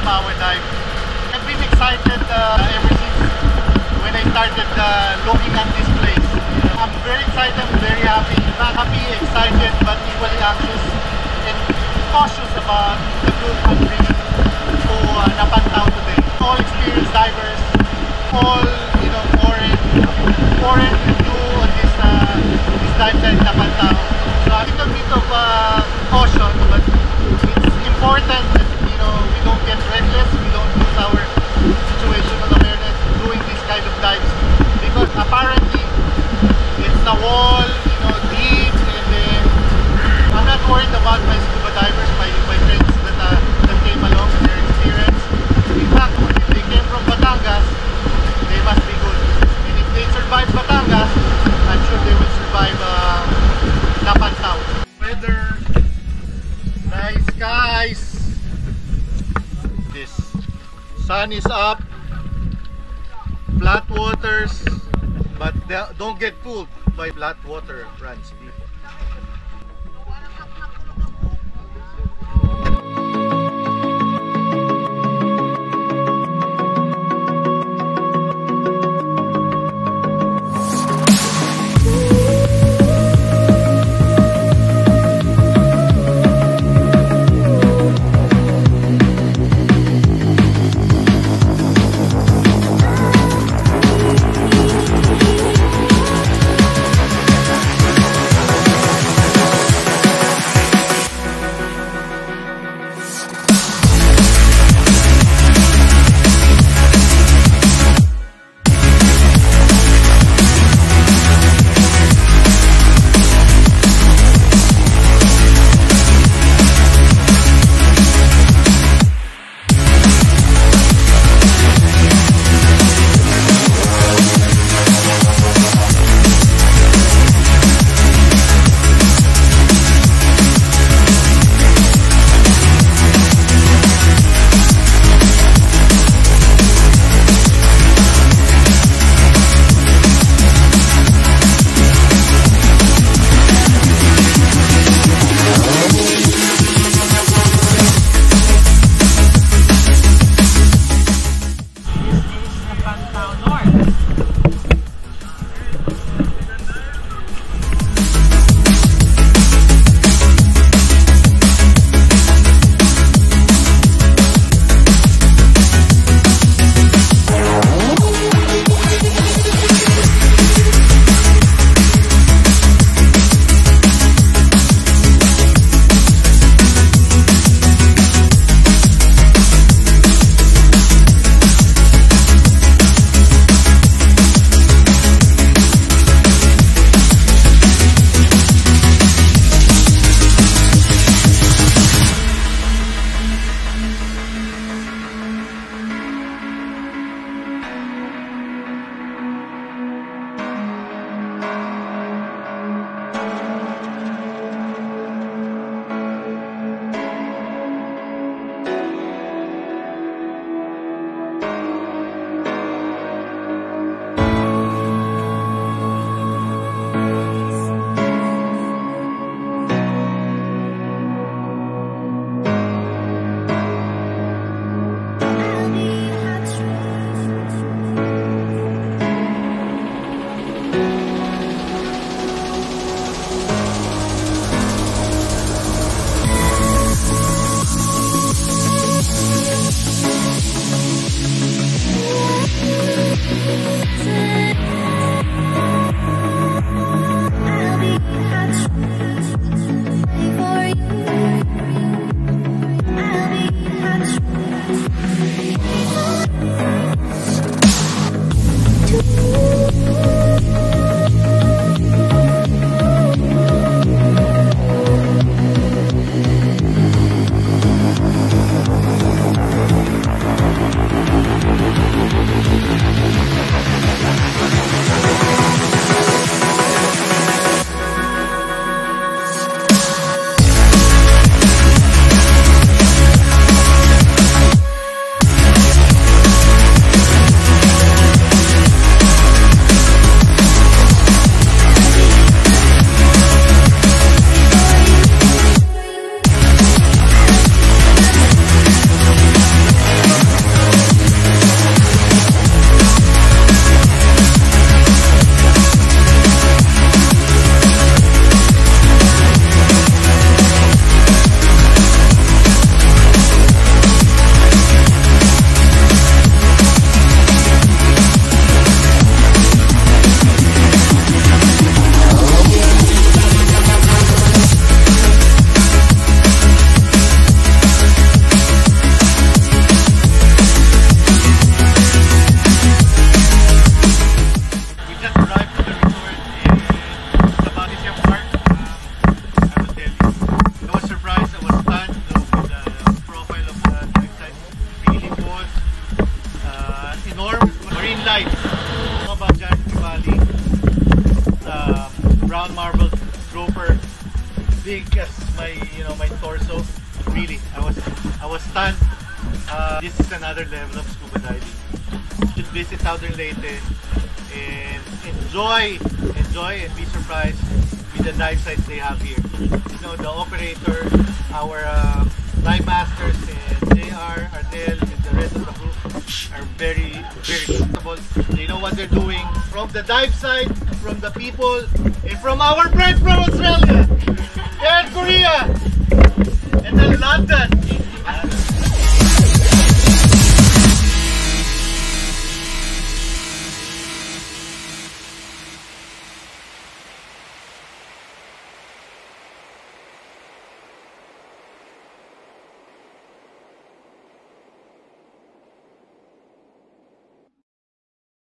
Bukawi dive. I've been excited ever since when I started looking at this place. I'm very excited, I'm very happy. Not happy, excited, but equally anxious and cautious about the group I'm bringing to Napantaw today. All experienced divers, all foreign and new on this dive site Napantaw. So a little bit of caution, but it's important that we don't get reckless, we don't lose our situational awareness doing this kind of dives, because apparently it's a wall, deep, and then I'm not worried about my scuba divers, my friends that came along and their experience. In fact, if they came from Batangas, they must be good. And if they survive Batangas, I'm sure they will survive Napantaw. Weather, nice skies. This sun is up, flat waters, but don't get fooled by flat water runs deep. Marine Life. How about Jan Valley? Brown marble grouper, big as my my torso. Really, I was stunned. This is another level of scuba diving. You should visit Southern Leyte and enjoy and be surprised with the dive sites they have here. You know, the operator, our dive masters, and JR, Ardel, and the rest of the group are very comfortable. They know what they're doing. From the dive site, from the people, and from our friends from Australia, and Korea, and then London.